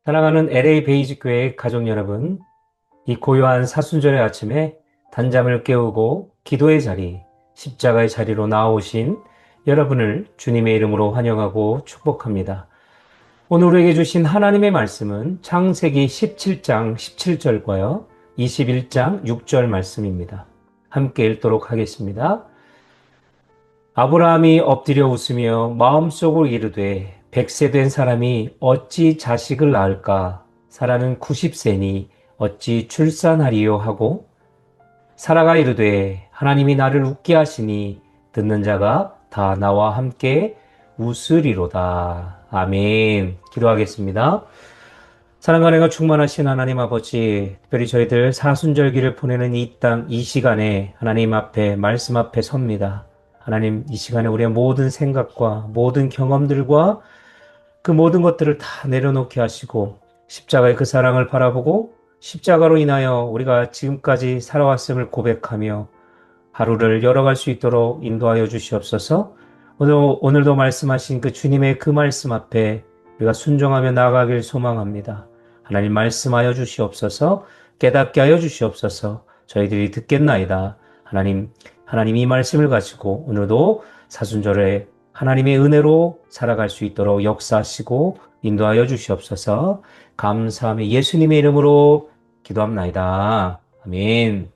사랑하는 LA 베이직 교회 가족 여러분, 이 고요한 사순절의 아침에 단잠을 깨우고 기도의 자리, 십자가의 자리로 나오신 여러분을 주님의 이름으로 환영하고 축복합니다. 오늘 우리에게 주신 하나님의 말씀은 창세기 17장 17절과요, 21장 6절 말씀입니다. 함께 읽도록 하겠습니다. 아브라함이 엎드려 웃으며 마음속으로 이르되 100세 된 사람이 어찌 자식을 낳을까? 사라는 90세니 어찌 출산하리요 하고 사라가 이르되 하나님이 나를 웃게 하시니 듣는 자가 다 나와 함께 웃으리로다. 아멘. 기도하겠습니다. 사랑과 은혜가 충만하신 하나님 아버지, 특별히 저희들 사순절기를 보내는 이 땅, 이 시간에 하나님 앞에, 말씀 앞에 섭니다. 하나님, 이 시간에 우리의 모든 생각과 모든 경험들과 그 모든 것들을 다 내려놓게 하시고 십자가의 그 사랑을 바라보고 십자가로 인하여 우리가 지금까지 살아왔음을 고백하며 하루를 열어갈 수 있도록 인도하여 주시옵소서. 오늘도 말씀하신 그 주님의 그 말씀 앞에 우리가 순종하며 나아가길 소망합니다. 하나님 말씀하여 주시옵소서. 깨닫게 하여 주시옵소서. 저희들이 듣겠나이다. 하나님 이 말씀을 가지고 오늘도 사순절에 하나님의 은혜로 살아갈 수 있도록 역사하시고 인도하여 주시옵소서. 감사하며 예수님의 이름으로 기도합나이다. 아멘.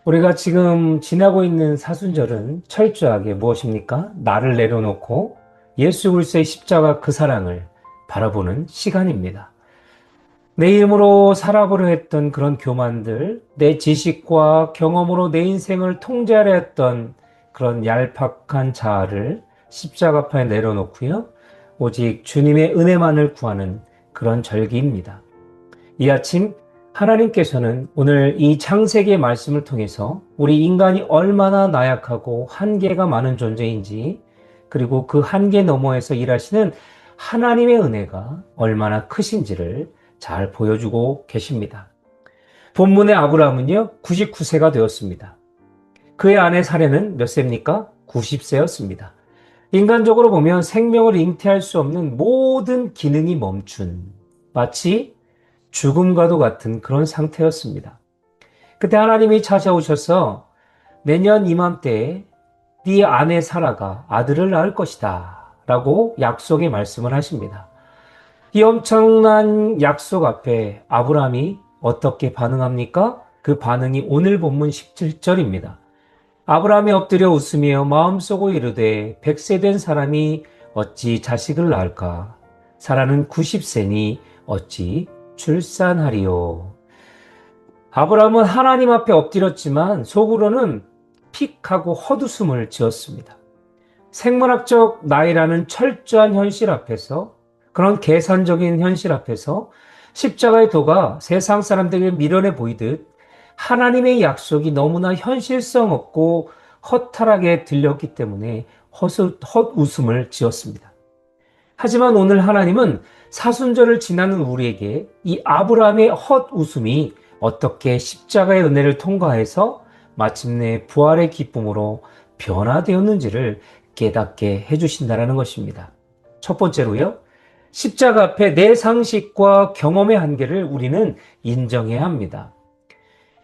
우리가 지금 지나고 있는 사순절은 철저하게 무엇입니까? 나를 내려놓고 예수 그리스도의 십자가 그 사랑을 바라보는 시간입니다. 내 이름으로 살아보려 했던 그런 교만들, 내 지식과 경험으로 내 인생을 통제하려 했던 그런 얄팍한 자아를 십자가파에 내려놓고요. 오직 주님의 은혜만을 구하는 그런 절기입니다. 이 아침 하나님께서는 오늘 이 창세기의 말씀을 통해서 우리 인간이 얼마나 나약하고 한계가 많은 존재인지, 그리고 그 한계 너머에서 일하시는 하나님의 은혜가 얼마나 크신지를 잘 보여주고 계십니다. 본문의 아브라함은요, 99세가 되었습니다. 그의 아내 사례는 몇 세입니까? 90세였습니다. 인간적으로 보면 생명을 잉태할 수 없는 모든 기능이 멈춘, 마치 죽음과도 같은 그런 상태였습니다. 그때 하나님이 찾아오셔서 내년 이맘때에 네 아내 사라가 아들을 낳을 것이다 라고 약속의 말씀을 하십니다. 이 엄청난 약속 앞에 아브라함이 어떻게 반응합니까? 그 반응이 오늘 본문 17절입니다. 아브라함이 엎드려 웃으며 마음속으로 이르되 100세 된 사람이 어찌 자식을 낳을까? 사라는 90세니 어찌 출산하리요? 아브라함은 하나님 앞에 엎드렸지만 속으로는 픽하고 헛웃음을 지었습니다. 생물학적 나이라는 철저한 현실 앞에서, 그런 계산적인 현실 앞에서 십자가의 도가 세상 사람들에게 미련해 보이듯 하나님의 약속이 너무나 현실성 없고 허탈하게 들렸기 때문에 헛웃음을 지었습니다. 하지만 오늘 하나님은 사순절을 지나는 우리에게 이 아브라함의 헛웃음이 어떻게 십자가의 은혜를 통과해서 마침내 부활의 기쁨으로 변화되었는지를 깨닫게 해주신다는 것입니다. 첫 번째로요, 십자가 앞에 내 상식과 경험의 한계를 우리는 인정해야 합니다.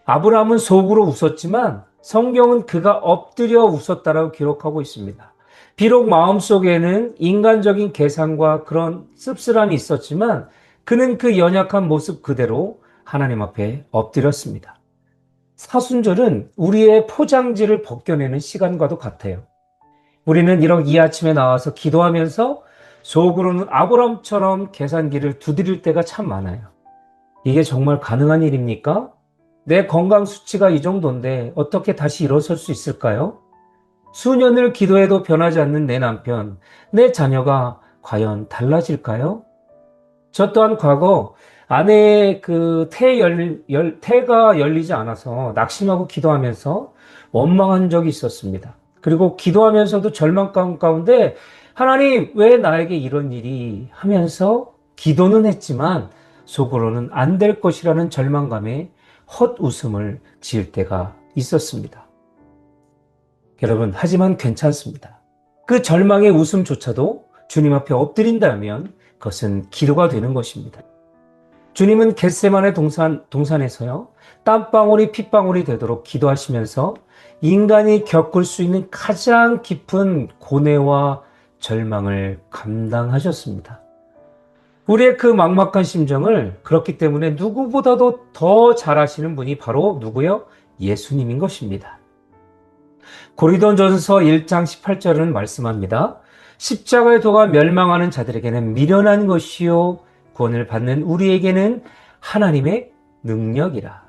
아브라함은 속으로 웃었지만 성경은 그가 엎드려 웃었다라고 기록하고 있습니다. 비록 마음속에는 인간적인 계산과 그런 씁쓸함이 있었지만 그는 그 연약한 모습 그대로 하나님 앞에 엎드렸습니다. 사순절은 우리의 포장지를 벗겨내는 시간과도 같아요. 우리는 이 아침에 나와서 기도하면서 속으로는 아브라함처럼 계산기를 두드릴 때가 참 많아요. 이게 정말 가능한 일입니까? 내 건강 수치가 이 정도인데 어떻게 다시 일어설 수 있을까요? 수년을 기도해도 변하지 않는 내 남편, 내 자녀가 과연 달라질까요? 저 또한 과거 아내의 그 태가 열리지 않아서 낙심하고 기도하면서 원망한 적이 있었습니다. 그리고 기도하면서도 절망 가운데 하나님, 왜 나에게 이런 일이 하면서 기도는 했지만 속으로는 안 될 것이라는 절망감에 헛웃음을 지을 때가 있었습니다. 여러분, 하지만 괜찮습니다. 그 절망의 웃음조차도 주님 앞에 엎드린다면 그것은 기도가 되는 것입니다. 주님은 겟세마네 동산에서요, 땀방울이 핏방울이 되도록 기도하시면서 인간이 겪을 수 있는 가장 깊은 고뇌와 절망을 감당하셨습니다. 우리의 그 막막한 심정을 그렇기 때문에 누구보다도 더 잘 아시는 분이 바로 누구요? 예수님인 것입니다. 고린도전서 1장 18절은 말씀합니다. 십자가의 도가 멸망하는 자들에게는 미련한 것이요 구원을 받는 우리에게는 하나님의 능력이라.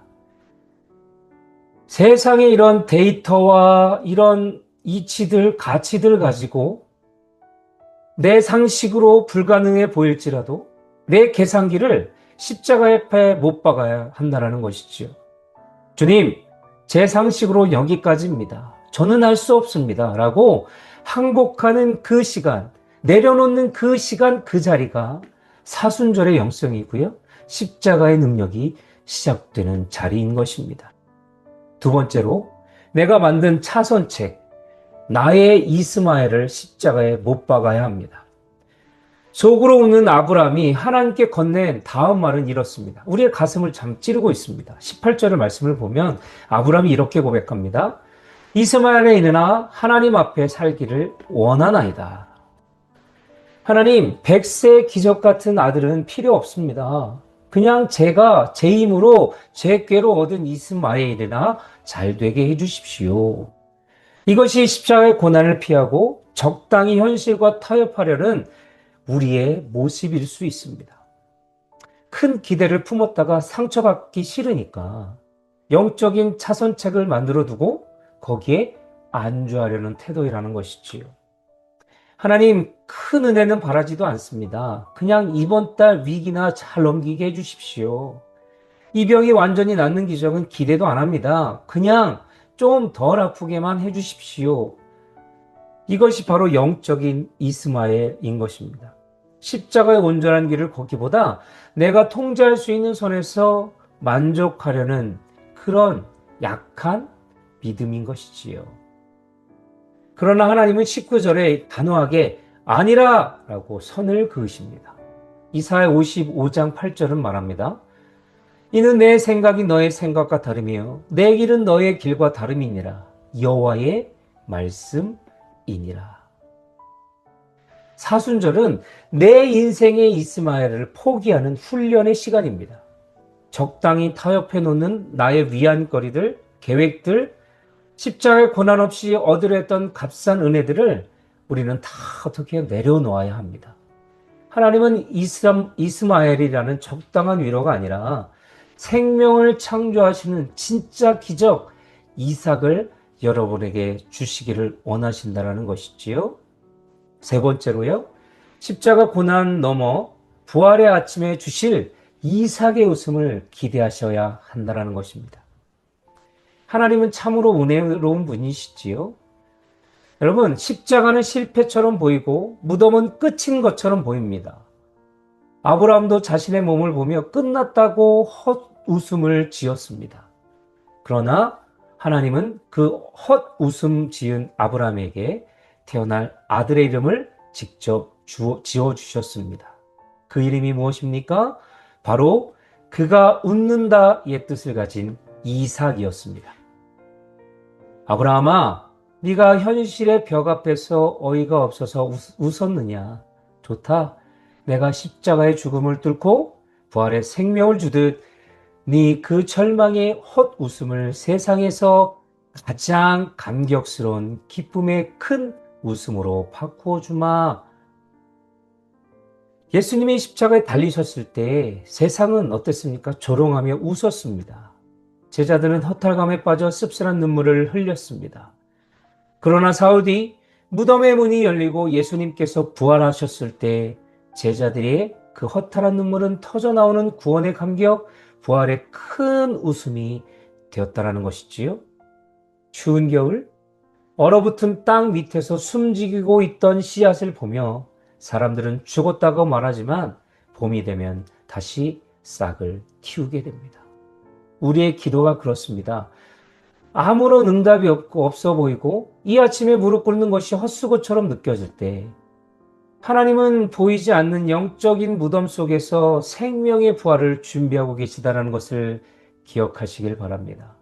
세상에 이런 데이터와 이런 이치들, 가치들 가지고 내 상식으로 불가능해 보일지라도 내 계산기를 십자가 옆에 못 박아야 한다는 것이지요. 주님, 제 상식으로 여기까지입니다. 저는 할 수 없습니다. 라고 항복하는 그 시간, 내려놓는 그 시간, 그 자리가 사순절의 영성이고요. 십자가의 능력이 시작되는 자리인 것입니다. 두 번째로, 내가 만든 차선책, 나의 이스마엘을 십자가에 못 박아야 합니다. 속으로 웃는 아브라함이 하나님께 건넨 다음 말은 이렇습니다. 우리의 가슴을 참 찌르고 있습니다. 18절의 말씀을 보면 아브라함이 이렇게 고백합니다. 이스마엘에 이르나 하나님 앞에 살기를 원하나이다. 하나님, 100세 기적 같은 아들은 필요 없습니다. 그냥 제가 제 힘으로 제 꾀로 얻은 이스마엘이나 잘 되게 해주십시오. 이것이 십자가의 고난을 피하고 적당히 현실과 타협하려는 우리의 모습일 수 있습니다. 큰 기대를 품었다가 상처받기 싫으니까 영적인 차선책을 만들어 두고 거기에 안주하려는 태도이라는 것이지요. 하나님, 큰 은혜는 바라지도 않습니다. 그냥 이번 달 위기나 잘 넘기게 해주십시오. 이 병이 완전히 낫는 기적은 기대도 안 합니다. 그냥 좀 덜 아프게만 해주십시오. 이것이 바로 영적인 이스마엘인 것입니다. 십자가의 온전한 길을 걷기보다 내가 통제할 수 있는 선에서 만족하려는 그런 약한 믿음인 것이지요. 그러나 하나님은 19절에 단호하게 아니라 라고 선을 그으십니다. 이사야 55장 8절은 말합니다. 이는 내 생각이 너의 생각과 다르며 내 길은 너의 길과 다름이니라. 여호와의 말씀이니라. 사순절은 내 인생의 이스마엘을 포기하는 훈련의 시간입니다. 적당히 타협해 놓는 나의 위안거리들, 계획들, 십자가의 고난 없이 얻으려 했던 값싼 은혜들을 우리는 다 어떻게 내려놓아야 합니다. 하나님은 이스마엘이라는 적당한 위로가 아니라 생명을 창조하시는 진짜 기적 이삭을 여러분에게 주시기를 원하신다는 것이지요. 세 번째로요, 십자가 고난 넘어 부활의 아침에 주실 이삭의 웃음을 기대하셔야 한다는 것입니다. 하나님은 참으로 은혜로운 분이시지요. 여러분, 십자가는 실패처럼 보이고 무덤은 끝인 것처럼 보입니다. 아브라함도 자신의 몸을 보며 끝났다고 헛웃음을 지었습니다. 그러나 하나님은 그 헛웃음 지은 아브라함에게 태어날 아들의 이름을 직접 지어주셨습니다. 그 이름이 무엇입니까? 바로 그가 웃는다의 뜻을 가진 이삭이었습니다. 아브라함아, 네가 현실의 벽 앞에서 어이가 없어서 웃었느냐? 좋다. 내가 십자가의 죽음을 뚫고 부활의 생명을 주듯 네 그 절망의 헛웃음을 세상에서 가장 감격스러운 기쁨의 큰 웃음으로 바꾸어 주마. 예수님이 십자가에 달리셨을 때 세상은 어땠습니까? 조롱하며 웃었습니다. 제자들은 허탈감에 빠져 씁쓸한 눈물을 흘렸습니다. 그러나 사흘 뒤 무덤의 문이 열리고 예수님께서 부활하셨을 때 제자들의 그 허탈한 눈물은 터져나오는 구원의 감격, 부활의 큰 웃음이 되었다라는 것이지요. 추운 겨울, 얼어붙은 땅 밑에서 숨지고 있던 씨앗을 보며 사람들은 죽었다고 말하지만 봄이 되면 다시 싹을 틔우게 됩니다. 우리의 기도가 그렇습니다. 아무런 응답이 없어 보이고 이 아침에 무릎 꿇는 것이 헛수고처럼 느껴질 때 하나님은 보이지 않는 영적인 무덤 속에서 생명의 부활을 준비하고 계시다는 것을 기억하시길 바랍니다.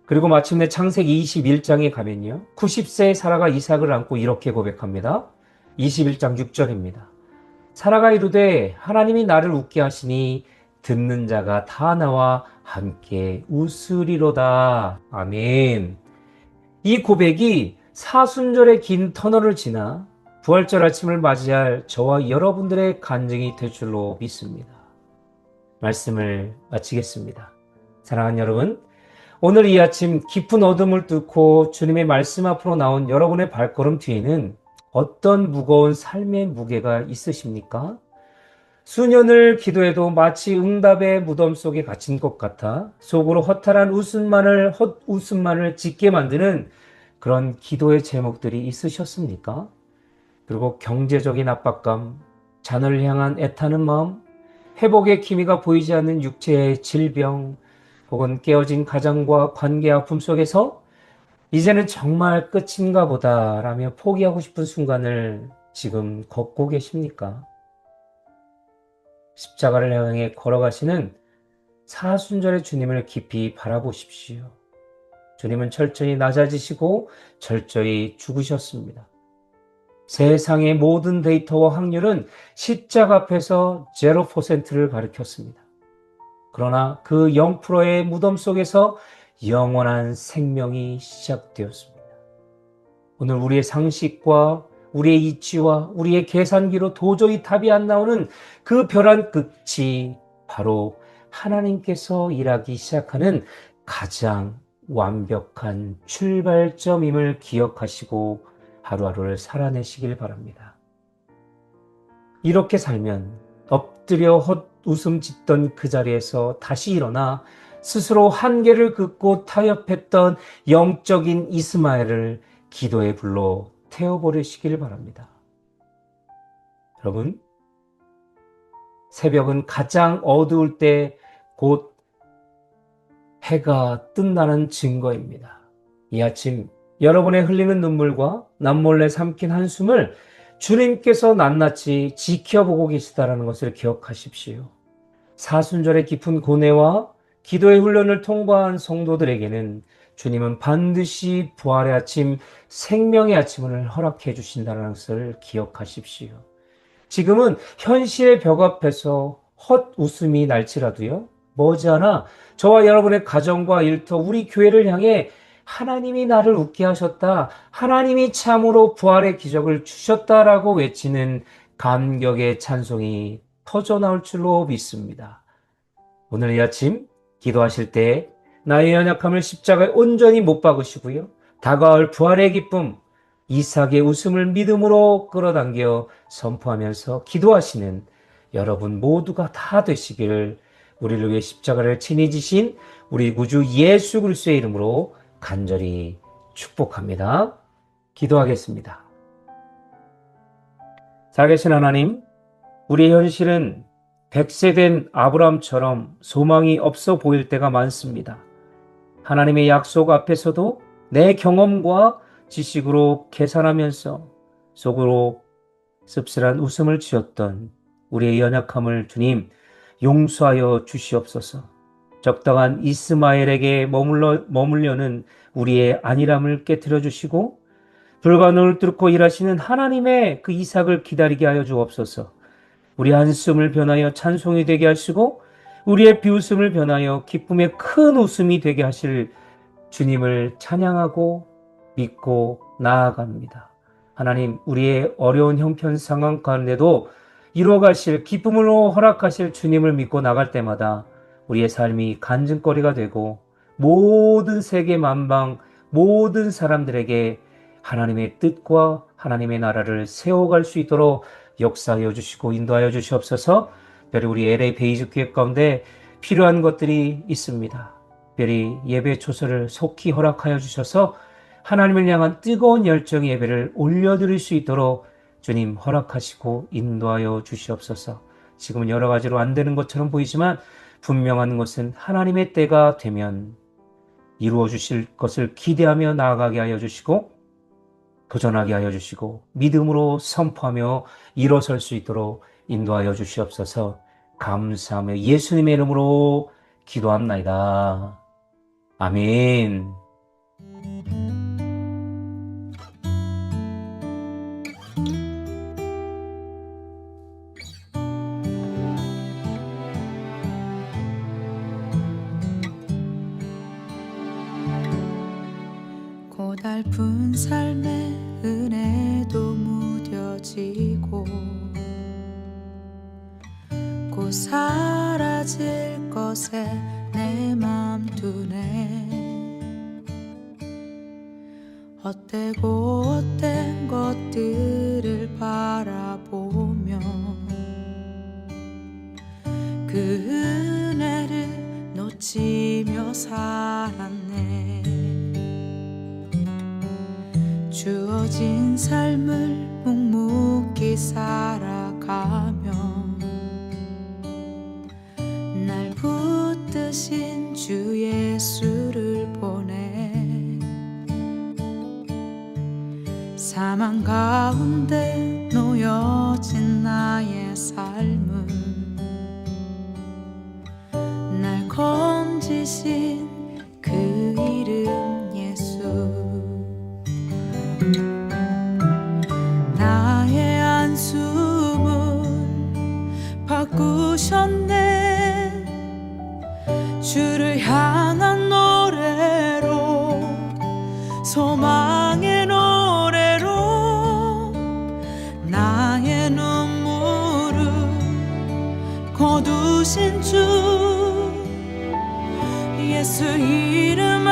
그리고 마침내 창세기 21장에 가면요. 90세의 사라가 이삭을 안고 이렇게 고백합니다. 21장 6절입니다. 사라가 이르되 하나님이 나를 웃게 하시니 듣는 자가 다 나와 함께 웃으리로다. 아멘. 이 고백이 사순절의 긴 터널을 지나 부활절 아침을 맞이할 저와 여러분들의 간증이 될 줄로 믿습니다. 말씀을 마치겠습니다. 사랑하는 여러분, 오늘 이 아침 깊은 어둠을 뚫고 주님의 말씀 앞으로 나온 여러분의 발걸음 뒤에는 어떤 무거운 삶의 무게가 있으십니까? 수년을 기도해도 마치 응답의 무덤 속에 갇힌 것 같아 속으로 허탈한 헛웃음만을 짓게 만드는 그런 기도의 제목들이 있으셨습니까? 그리고 경제적인 압박감, 자녀를 향한 애타는 마음, 회복의 기미가 보이지 않는 육체의 질병, 혹은 깨어진 가정과 관계 아픔 속에서 이제는 정말 끝인가 보다라며 포기하고 싶은 순간을 지금 걷고 계십니까? 십자가를 향해 걸어가시는 사순절의 주님을 깊이 바라보십시오. 주님은 철저히 낮아지시고 철저히 죽으셨습니다. 세상의 모든 데이터와 확률은 십자가 앞에서 0%를 가리켰습니다. 그러나 그 0%의 무덤 속에서 영원한 생명이 시작되었습니다. 오늘 우리의 상식과 우리의 이치와 우리의 계산기로 도저히 답이 안 나오는 그 벼랑 끝이 바로 하나님께서 일하기 시작하는 가장 완벽한 출발점임을 기억하시고 하루하루를 살아내시길 바랍니다. 이렇게 살면 엎드려 헛웃음 짓던 그 자리에서 다시 일어나 스스로 한계를 긋고 타협했던 영적인 이스마엘을 기도의 불로 태워버리시길 바랍니다. 여러분, 새벽은 가장 어두울 때 곧 해가 뜬다는 증거입니다. 이 아침 여러분의 흘리는 눈물과 남몰래 삼킨 한숨을 주님께서 낱낱이 지켜보고 계시다는 것을 기억하십시오. 사순절의 깊은 고뇌와 기도의 훈련을 통과한 성도들에게는 주님은 반드시 부활의 아침, 생명의 아침을 허락해 주신다는 것을 기억하십시오. 지금은 현실의 벽 앞에서 헛웃음이 날지라도요, 머지않아 저와 여러분의 가정과 일터, 우리 교회를 향해 하나님이 나를 웃게 하셨다, 하나님이 참으로 부활의 기적을 주셨다라고 외치는 감격의 찬송이 터져나올 줄로 믿습니다. 오늘 이 아침 기도하실 때 나의 연약함을 십자가에 온전히 못 박으시고요, 다가올 부활의 기쁨, 이삭의 웃음을 믿음으로 끌어당겨 선포하면서 기도하시는 여러분 모두가 다 되시기를 우리를 위해 십자가를 친히 지신 우리 구주 예수 그리스도의 이름으로 간절히 축복합니다. 기도하겠습니다. 살아계신 하나님, 우리의 현실은 100세 된 아브라함처럼 소망이 없어 보일 때가 많습니다. 하나님의 약속 앞에서도 내 경험과 지식으로 계산하면서 속으로 씁쓸한 웃음을 지었던 우리의 연약함을 주님 용서하여 주시옵소서. 적당한 이스마엘에게 머물려는 우리의 안일함을 깨트려 주시고 불가능을 뚫고 일하시는 하나님의 그 이삭을 기다리게 하여 주옵소서. 우리 한숨을 변하여 찬송이 되게 하시고 우리의 비웃음을 변하여 기쁨의 큰 웃음이 되게 하실 주님을 찬양하고 믿고 나아갑니다. 하나님, 우리의 어려운 형편 상황 가운데도 이루어가실 기쁨으로 허락하실 주님을 믿고 나갈 때마다 우리의 삶이 간증거리가 되고 모든 세계 만방 모든 사람들에게 하나님의 뜻과 하나님의 나라를 세워갈 수 있도록 역사하여 주시고 인도하여 주시옵소서. 특별히 우리 LA 베이직 교회 가운데 필요한 것들이 있습니다. 특별히 예배 초소를 속히 허락하여 주셔서 하나님을 향한 뜨거운 열정의 예배를 올려드릴 수 있도록 주님 허락하시고 인도하여 주시옵소서. 지금은 여러 가지로 안 되는 것처럼 보이지만 분명한 것은 하나님의 때가 되면 이루어 주실 것을 기대하며 나아가게 하여 주시고 도전하게 하여 주시고 믿음으로 선포하며 일어설 수 있도록 인도하여 주시옵소서. 감사하며 예수님의 이름으로 기도합나이다. 아멘. 고달픈 삶의 은혜도 무뎌지고 곧 사라질 것에 내 맘 두네. 헛되고 헛된 것들을 바라보며 그 은혜를 놓치며 살았네. 주어진 삶을 묵묵히 살아가며 날 붙드신 주 예수를 보내. 사망 가운데 놓여진 나의 삶은 날 건지신 그 이름 예수. 나의 한숨을 바꾸셨네. 주를 향한 노래로, 소망의 노래로 나의 눈물을 거두신 주 예수 이름